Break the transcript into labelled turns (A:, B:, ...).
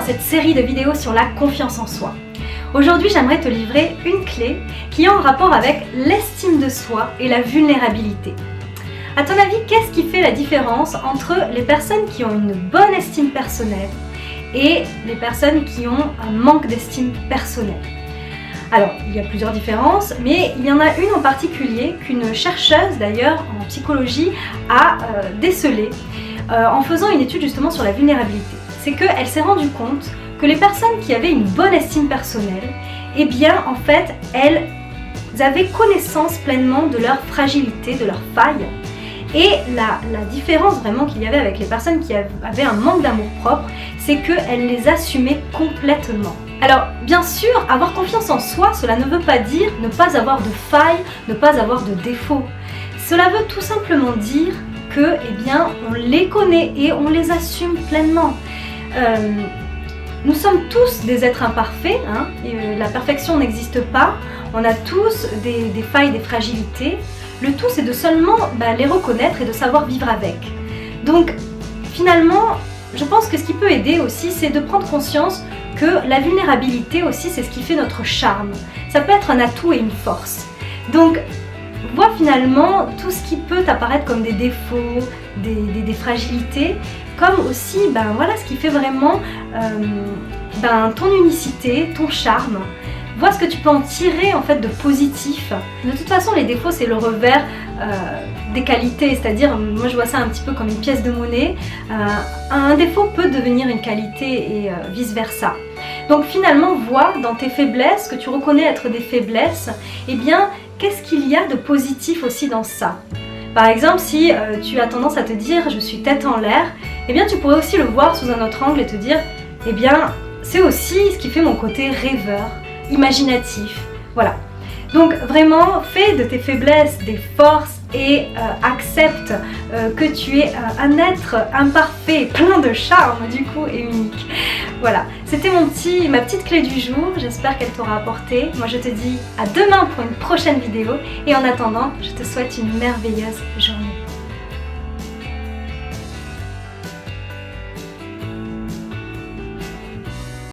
A: cette série de vidéos sur la confiance en soi. Aujourd'hui, j'aimerais te livrer une clé qui est en rapport avec l'estime de soi et la vulnérabilité. À ton avis, qu'est-ce qui fait la différence entre les personnes qui ont une bonne estime personnelle et les personnes qui ont un manque d'estime personnelle? Alors, il y a plusieurs différences, mais il y en a une en particulier qu'une chercheuse d'ailleurs en psychologie a décelée en faisant une étude justement sur la vulnérabilité. C'est qu'elle s'est rendue compte que les personnes qui avaient une bonne estime personnelle, eh bien en fait, elles avaient connaissance pleinement de leur fragilité, de leurs failles. Et la différence vraiment qu'il y avait avec les personnes qui avaient un manque d'amour propre, c'est qu'elles les assumaient complètement. Alors bien sûr, avoir confiance en soi, cela ne veut pas dire ne pas avoir de failles, ne pas avoir de défauts. Cela veut tout simplement dire que, eh bien, on les connaît et on les assume pleinement. Nous sommes tous des êtres imparfaits, hein, la perfection n'existe pas, on a tous des failles, des fragilités. Le tout, c'est de seulement les reconnaître et de savoir vivre avec. Donc finalement, je pense que ce qui peut aider aussi, c'est de prendre conscience que la vulnérabilité aussi, c'est ce qui fait notre charme. Ça peut être un atout et une force. Donc vois finalement tout ce qui peut apparaître comme des défauts, des fragilités, comme aussi voilà, ce qui fait vraiment ton unicité, ton charme. Vois ce que tu peux en tirer en fait de positif. De toute façon, les défauts, c'est le revers des qualités, c'est-à-dire, moi je vois ça un petit peu comme une pièce de monnaie. Un défaut peut devenir une qualité et vice-versa. Donc finalement, vois dans tes faiblesses, que tu reconnais être des faiblesses, eh bien, qu'est-ce qu'il y a de positif aussi dans ça? Par exemple, si tu as tendance à te dire « je suis tête en l'air », eh bien tu pourrais aussi le voir sous un autre angle et te dire « eh bien, c'est aussi ce qui fait mon côté rêveur, imaginatif ». Voilà. Donc vraiment, fais de tes faiblesses des forces et accepte que tu es un être imparfait, plein de charme du coup et unique. Voilà, c'était ma petite clé du jour, j'espère qu'elle t'aura apporté. Moi je te dis à demain pour une prochaine vidéo et en attendant, je te souhaite une merveilleuse journée.